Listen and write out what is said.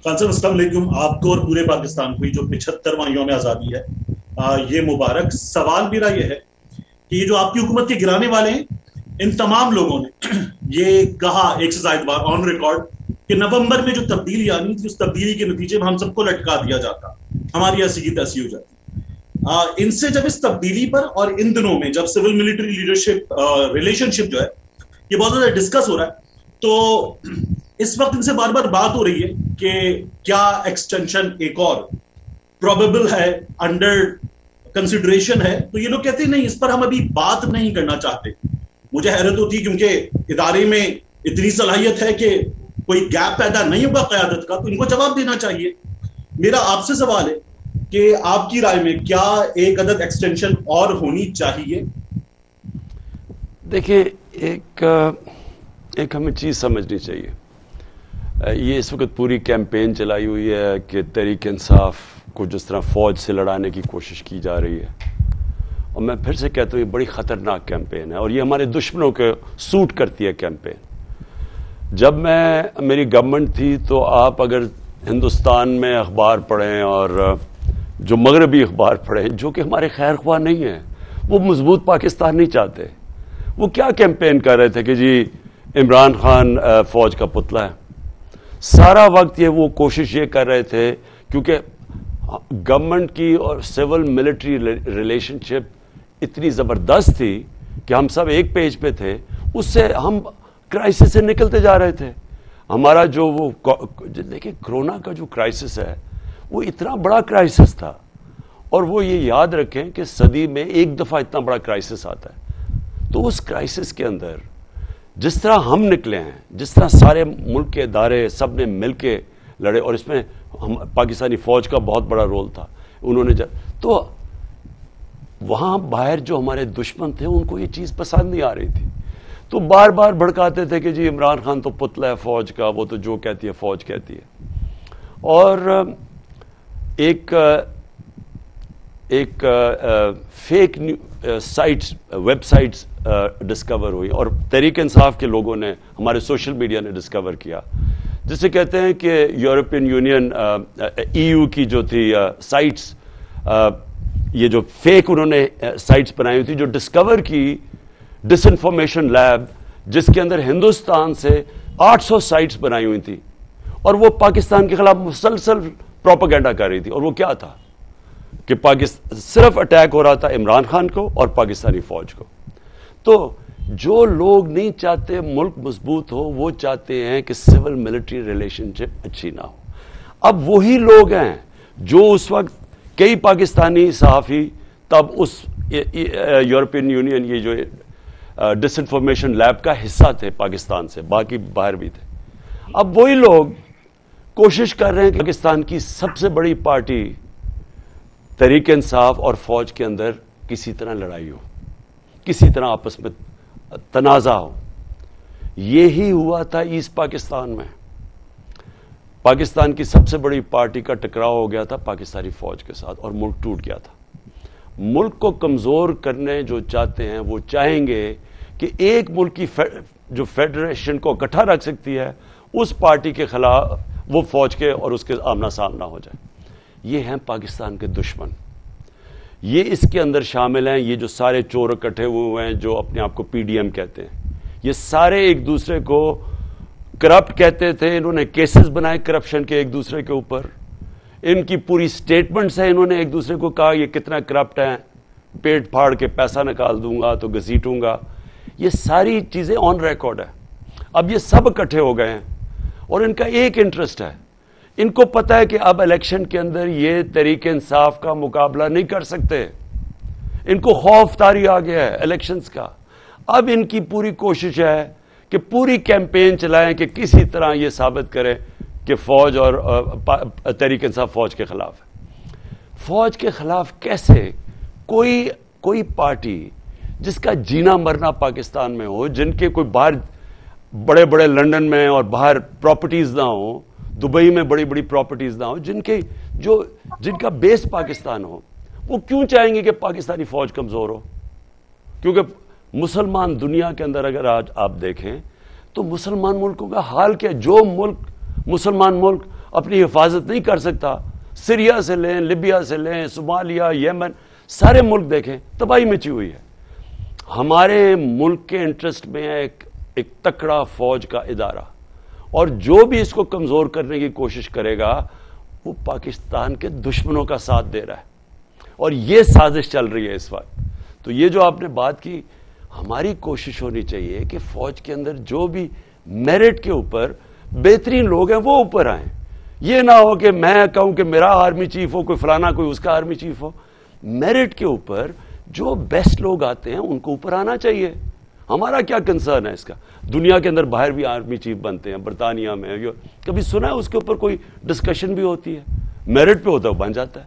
خان صاحب السلام علیکم. آپ کو اور پورے پاکستان کو جو 75واں یوم آزادی ہے یہ مبارک. سوال میرا یہ ہے کہ یہ جو آپ کی حکومت کے گرانے والے ہیں ان تمام لوگوں نے یہ کہا ایک سے زائد بار آن ریکارڈ کہ نومبر میں جو تبدیلی آنی تھی اس تبدیلی کے نتیجے میں ہم سب کو لٹکا دیا جاتا, ہماری ایسی کی تیسی ہو جاتی. ان سے جب اس تبدیلی پر اور ان دنوں میں جب سول ملٹری لیڈرشپ ریلیشن شپ جو ہے یہ بہت زیادہ ڈسکس ہو رہا ہے تو اس وقت ان سے بار بار بات ہو رہی ہے کہ کیا ایکسٹینشن ایک اور پروبیبل ہے, انڈر کنسیڈریشن ہے. تو یہ لوگ کہتے ہیں نہیں اس پر ہم ابھی بات نہیں کرنا چاہتے. مجھے حیرت ہوتی ہے کیونکہ ادارے میں اتنی صلاحیت ہے کہ کوئی گیپ پیدا نہیں ہوگا قیادت کا تو ان کو جواب دینا چاہیے. میرا آپ سے سوال ہے کہ آپ کی رائے میں کیا ایک عدد ایکسٹینشن اور ہونی چاہیے؟ دیکھیں ایک ہمیں چیز سمجھنی چاہیے. یہ اس وقت پوری کیمپین چلائی ہوئی ہے کہ تحریک انصاف کو جس طرح فوج سے لڑانے کی کوشش کی جا رہی ہے, اور میں پھر سے کہتا ہوں یہ بڑی خطرناک کیمپین ہے اور یہ ہمارے دشمنوں کے سوٹ کرتی ہے کیمپین. جب میری گورنمنٹ تھی تو آپ اگر ہندوستان میں اخبار پڑھیں اور جو مغربی اخبار پڑھیں جو کہ ہمارے خیر خواہ نہیں ہیں, وہ مضبوط پاکستان نہیں چاہتے. وہ کیا کیمپین کر رہے تھے کہ جی عمران خان فوج کا پتلا ہے. سارا وقت وہ کوشش یہ کر رہے تھے کیونکہ گورنمنٹ کی اور سول ملٹری ریلیشن شپ اتنی زبردست تھی کہ ہم سب ایک پیج پہ تھے. اس سے ہم کرائسس سے نکلتے جا رہے تھے. ہمارا جو وہ دیکھیں کرونا کا جو کرائسس ہے وہ اتنا بڑا کرائسس تھا, اور وہ یہ یاد رکھیں کہ صدی میں ایک دفعہ اتنا بڑا کرائسس آتا ہے. تو اس کرائسس کے اندر جس طرح ہم نکلے ہیں, جس طرح سارے ملک کے ادارے سب نے مل کے لڑے, اور اس میں پاکستانی فوج کا بہت بڑا رول تھا. انہوں نے تو وہاں باہر جو ہمارے دشمن تھے ان کو یہ چیز پسند نہیں آ رہی تھی, تو بار بار بھڑکاتے تھے کہ جی عمران خان تو پتلا ہے فوج کا, وہ تو جو کہتی ہے فوج کہتی ہے. اور ایک fake sites web sites discover ہوئی, اور تحریک انصاف کے لوگوں نے ہمارے سوشل میڈیا نے ڈسکور کیا, جسے کہتے ہیں کہ یورپین یونین EU کی جو تھی سائٹس, یہ جو فیک انہوں نے سائٹس بنائی ہوئی تھی جو ڈسکور کی ڈس انفارمیشن لیب, جس کے اندر ہندوستان سے 800 سائٹس بنائی ہوئی تھی, اور وہ پاکستان کے خلاف مسلسل پروپیگنڈا کر رہی تھی. اور وہ کیا تھا کہ صرف اٹیک ہو رہا تھا عمران خان کو اور پاکستانی فوج کو. تو جو لوگ نہیں چاہتے ملک مضبوط ہو, وہ چاہتے ہیں کہ سول ملٹری ریلیشن شپ اچھی نہ ہو. اب وہی لوگ ہیں جو اس وقت کئی پاکستانی صحافی تب اس یورپین یونین یہ جو ڈس انفارمیشن لیب کا حصہ تھے پاکستان سے, باقی باہر بھی تھے. اب وہی لوگ کوشش کر رہے ہیں کہ پاکستان کی سب سے بڑی پارٹی تحریک انصاف اور فوج کے اندر کسی طرح لڑائی ہو, کسی طرح آپس میں تنازع ہو. یہی ہوا تھا ایسٹ پاکستان میں. پاکستان کی سب سے بڑی پارٹی کا ٹکراؤ ہو گیا تھا پاکستانی فوج کے ساتھ اور ملک ٹوٹ گیا تھا. ملک کو کمزور کرنے جو چاہتے ہیں وہ چاہیں گے کہ ایک ملک کی جو فیڈریشن کو اکٹھا رکھ سکتی ہے اس پارٹی کے خلاف وہ فوج کے اور اس کے آمنا سامنا ہو جائے. یہ ہیں پاکستان کے دشمن. یہ اس کے اندر شامل ہیں یہ جو سارے چور اکٹھے ہوئے ہیں جو اپنے آپ کو PDM کہتے ہیں. یہ سارے ایک دوسرے کو کرپٹ کہتے تھے. انہوں نے کیسز بنائے کرپشن کے ایک دوسرے کے اوپر. ان کی پوری سٹیٹمنٹس ہیں, انہوں نے ایک دوسرے کو کہا یہ کتنا کرپٹ ہیں, پیٹ پھاڑ کے پیسہ نکال دوں گا تو گھسیٹوں گا. یہ ساری چیزیں آن ریکارڈ ہیں. اب یہ سب اکٹھے ہو گئے ہیں اور ان کا ایک انٹرسٹ ہے. ان کو پتا ہے کہ اب الیکشن کے اندر یہ تحریک انصاف کا مقابلہ نہیں کر سکتے. ان کو خوف طاری آ گیا ہے الیکشنز کا. اب ان کی پوری کوشش ہے کہ پوری کیمپین چلائیں کہ کسی طرح یہ ثابت کریں کہ فوج اور تحریک انصاف فوج کے خلاف ہے. فوج کے خلاف کیسے؟ کوئی پارٹی جس کا جینا مرنا پاکستان میں ہو, جن کے کوئی باہر بڑے بڑے لنڈن میں اور باہر پراپرٹیز نہ ہوں, دبئی میں بڑی بڑی پراپرٹیز نہ ہوں, جن کا بیس پاکستان ہو, وہ کیوں چاہیں گے کہ پاکستانی فوج کمزور ہو؟ کیونکہ مسلمان دنیا کے اندر اگر آج آپ دیکھیں تو مسلمان ملکوں کا حال کیا؟ جو ملک مسلمان ملک اپنی حفاظت نہیں کر سکتا. سیریا سے لیں, لیبیا سے لیں, صومالیہ, یمن, سارے ملک دیکھیں تباہی مچی ہوئی ہے. ہمارے ملک کے انٹرسٹ میں ہے ایک تکڑا فوج کا ادارہ, اور جو بھی اس کو کمزور کرنے کی کوشش کرے گا وہ پاکستان کے دشمنوں کا ساتھ دے رہا ہے, اور یہ سازش چل رہی ہے اس وقت. تو یہ جو آپ نے بات کی, ہماری کوشش ہونی چاہیے کہ فوج کے اندر جو بھی میرٹ کے اوپر بہترین لوگ ہیں وہ اوپر آئیں. یہ نہ ہو کہ میں کہوں کہ میرا آرمی چیف ہو, کوئی فلانا کوئی اس کا آرمی چیف ہو. میرٹ کے اوپر جو بیسٹ لوگ آتے ہیں ان کو اوپر آنا چاہیے. ہمارا کیا کنسرن ہے اس کا؟ دنیا کے اندر باہر بھی آرمی چیف بنتے ہیں, برطانیہ میں کبھی سنا ہے اس کے اوپر کوئی ڈسکشن بھی ہوتی ہے؟ میرٹ پہ ہوتا ہے وہ بن جاتا ہے.